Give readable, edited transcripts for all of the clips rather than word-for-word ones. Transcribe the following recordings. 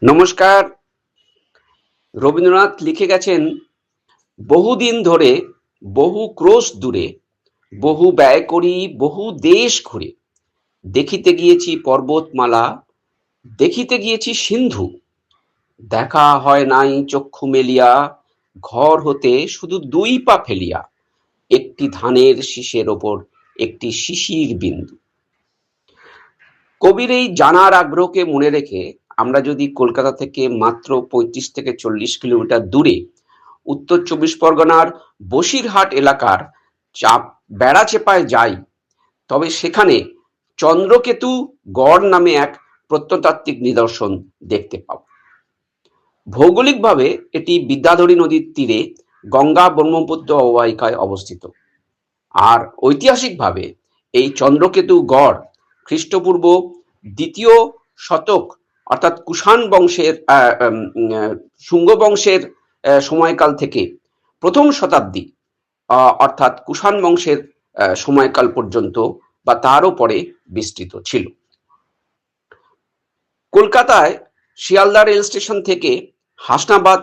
নমস্কার। রবীন্দ্রনাথ লিখে গেছেন, বহুদিন ধরে, বহু ক্রোশ দূরে, বহু ব্যয় করি, বহু দেশ ঘুরে, দেখিতে গিয়েছি পর্বতমালা, দেখিতে গিয়েছি সিন্ধু, দেখা হয় নাই চক্ষু মেলিয়া, ঘর হতে শুধু দুই পা ফেলিয়া, একটি ধানের শীষের ওপর একটি শিশির বিন্দু। কবির এই জানার আগ্রহকে মনে রেখে আমরা যদি কলকাতা থেকে মাত্র ৩৫ থেকে ৪০ কিলোমিটার দূরে উত্তর চব্বিশ পরগনার বসিরহাট এলাকার বেড়াচেপায় যাই, তবে সেখানে চন্দ্রকেতু গড় নামে এক প্রত্নতাত্ত্বিক নিদর্শন দেখতে পাব। ভৌগোলিকভাবে এটি বিদ্যাধরী নদীর তীরে গঙ্গা ব্রহ্মপুত্র অববাহিকায় অবস্থিত, আর ঐতিহাসিকভাবে এই চন্দ্রকেতু গড় খ্রিস্টপূর্ব ২য় শতক অর্থাৎ কুষাণ বংশের শুঙ্গ বংশের সময়কাল থেকে প্রথম শতাব্দী অর্থাৎ কুষাণ বংশের সময়কাল পর্যন্ত বা তারও পরে বিস্তৃত ছিল। কলকাতায় শিয়ালদা রেল স্টেশন থেকে হাসনাবাদ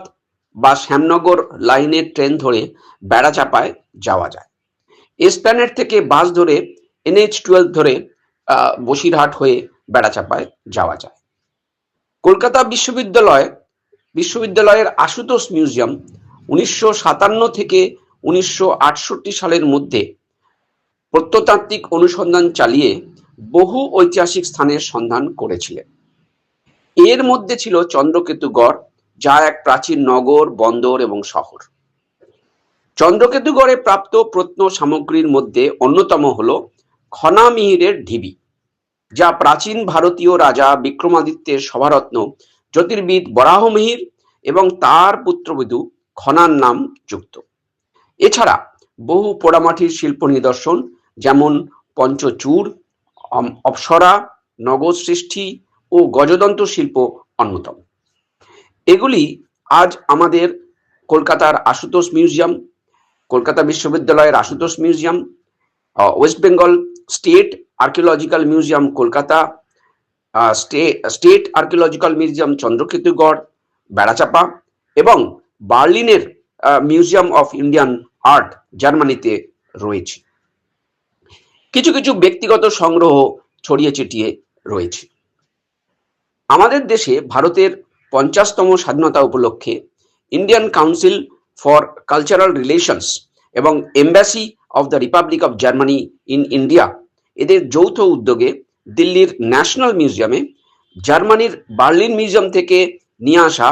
বা শ্যামনগর লাইনের ট্রেন ধরে বেড়াচাঁপায় যাওয়া যায়। এসপ্ল্যানেড থেকে বাস ধরে NH-12 ধরে বসিরহাট হয়ে বেড়াচাঁপায় যাওয়া যায়। কলকাতা বিশ্ববিদ্যালয়ের আশুতোষ মিউজিয়াম ১৯৫৭ থেকে ১৯৬৮ সালের মধ্যে প্রত্নতাত্ত্বিক অনুসন্ধান চালিয়ে বহু ঐতিহাসিক স্থানের সন্ধান করেছিলেন। এর মধ্যে ছিল চন্দ্রকেতুগড়, যা এক প্রাচীন নগর, বন্দর এবং শহর। চন্দ্রকেতুগড়ে প্রাপ্ত প্রত্ন সামগ্রীর মধ্যে অন্যতম হল খনামিহিরের ঢিবি, যা প্রাচীন ভারতীয় রাজা বিক্রমাদিত্যের সভারত্ন জ্যোতির্বিদ বরাহমিহির এবং তার পুত্রবধূ খনার নাম যুক্ত। এছাড়া বহু পোড়ামাটির শিল্প নিদর্শন যেমন পঞ্চচূড়, অপ্সরা, নগর সৃষ্টি ও গজদন্ত শিল্প অন্যতম। এগুলি আজ আমাদের কলকাতার আশুতোষ মিউজিয়াম, কলকাতা বিশ্ববিদ্যালয়ের Ashutosh museum, West Bengal state archaeological museum Kolkata, state archaeological museum Chandraketugarh, Berachampa এবং বার্লিনের মিউজিয়াম অফ ইন্ডিয়ান আর্ট জার্মানিতে রয়েছে। কিছু কিছু ব্যক্তিগত সংগ্রহ ছড়িয়ে ছিটিয়ে রয়েছে। আমাদের দেশে ভারতের ৫০তম স্বাধীনতা উপলক্ষে Indian council for cultural relations এবং embassy of the republic of Germany in India এদের যৌথ উদ্যোগে দিল্লির ন্যাশনাল মিউজিয়ামে জার্মানির বার্লিন মিউজিয়াম থেকে নিয়ে আসা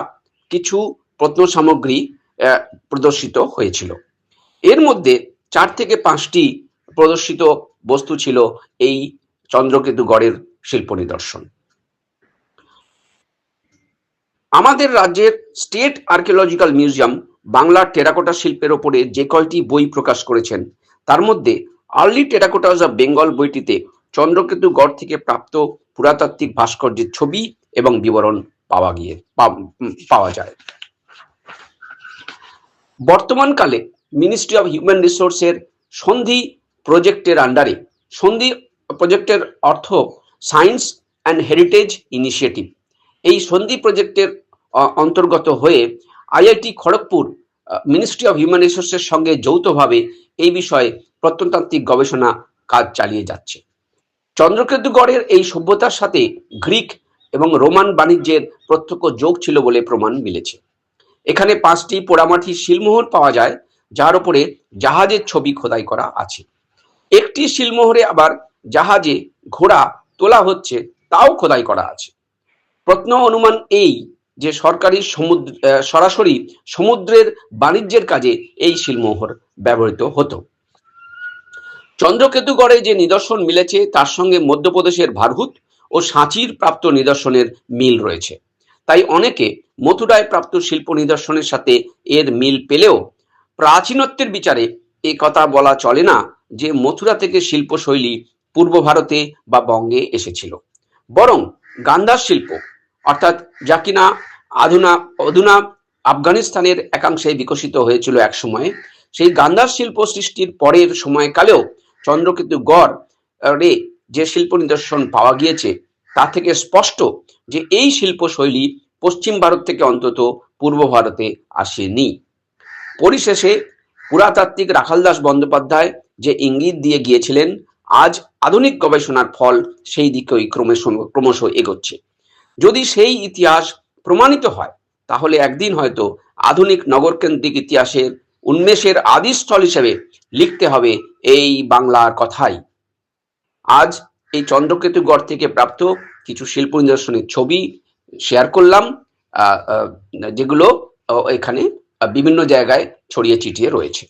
কিছু প্রত্ন সামগ্রী প্রদর্শিত হয়েছিল। এর মধ্যে ৪ থেকে ৫টি প্রদর্শিত বস্তু ছিল এই চন্দ্রকেতুগড়ের শিল্প নিদর্শন। আমাদের রাজ্যের স্টেট আর্কিওলজিক্যাল মিউজিয়াম বাংলার টেরাকোটা শিল্পের ওপরে যে কয়টি বই প্রকাশ করেছেন, তার মধ্যে আর্লি টেরাকোটাস অফ বেঙ্গল বইটিতে চন্দ্রকেতুগড় থেকে প্রাপ্ত পুরাতাত্ত্বিক ভাস্কর্যের ছবি এবং বিবরণ পাওয়া যায়। বর্তমানকালে মিনিস্ট্রি অফ হিউম্যান রিসোর্সের সন্ধি প্রজেক্টের আন্ডারে, সন্ধি প্রজেক্টের অর্থ সায়েন্স অ্যান্ড হেরিটেজ ইনিশিয়েটিভ, এই সন্ধি প্রজেক্টের অন্তর্গত হয়ে IIT Kharagpur ministry of human রিসোর্সের সঙ্গে যৌথভাবে এই বিষয়ে প্রত্নতাত্ত্বিক গবেষণা কাজ চালিয়ে যাচ্ছে। চন্দ্রকেতুগড়ের এই সভ্যতার সাথে গ্রিক এবং রোমান বাণিজ্যের প্রত্যক্ষ যোগ ছিল বলে প্রমাণ মিলেছে। এখানে 5টি পোড়ামাটির শিলমোহর পাওয়া যায়, যার উপরে জাহাজের ছবি খোদাই করা আছে। একটি শিলমোহরে আবার জাহাজে ঘোড়া তোলা হচ্ছে, তাও খোদাই করা আছে। প্রত্ন অনুমান এই যে সরাসরি সমুদ্রের বাণিজ্যের কাজে এই শিলমোহর ব্যবহৃত হতো। চন্দ্রকেতুগড়ে যে নিদর্শন মিলেছে তার সঙ্গে মধ্যপ্রদেশের ভারহুত ও সাঁচির প্রাপ্ত নিদর্শনের মিল রয়েছে। তাই অনেকে মথুরায় প্রাপ্ত শিল্প নিদর্শনের সাথে এর মিল পেলেও প্রাচীনত্বের বিচারে এ কথা বলা চলে না যে মথুরা থেকে শিল্পশৈলী পূর্ব ভারতে বা বঙ্গে এসেছিল। বরং গান্ধার শিল্প, অর্থাৎ যা কিনা অধুনা আফগানিস্তানের একাংশে বিকশিত হয়েছিল এক সময়ে, সেই গান্ধার শিল্প সৃষ্টির পরের সময়কালেও চন্দ্রকেতুগড়ে যে শিল্প নিদর্শন পাওয়া গিয়েছে তা থেকে স্পষ্ট যে এই শিল্পশৈলী পশ্চিম ভারত থেকে অন্তত পূর্ব ভারতে আসেনি। পরিশেষে পুরাতাত্ত্বিক রাখালদাস বন্দ্যোপাধ্যায় যে ইঙ্গিত দিয়ে গিয়েছিলেন, আজ আধুনিক গবেষণার ফল সেই দিকেই ক্রমশ এগোচ্ছে। যদি সেই ইতিহাস প্রমাণিত হয়, তাহলে একদিন হয়তো আধুনিক নগরকেন্দ্রিক ইতিহাসের উন্মেষের আদিস্থল হিসেবে লিখতে হবে এই বাংলার কথাই। আজ এই চন্দ্রকেতুগড় থেকে প্রাপ্ত কিছু শিল্প নিদর্শনের ছবি শেয়ার করলাম, যেগুলো এখানে বিভিন্ন জায়গায় ছড়িয়ে ছিটিয়ে রয়েছে।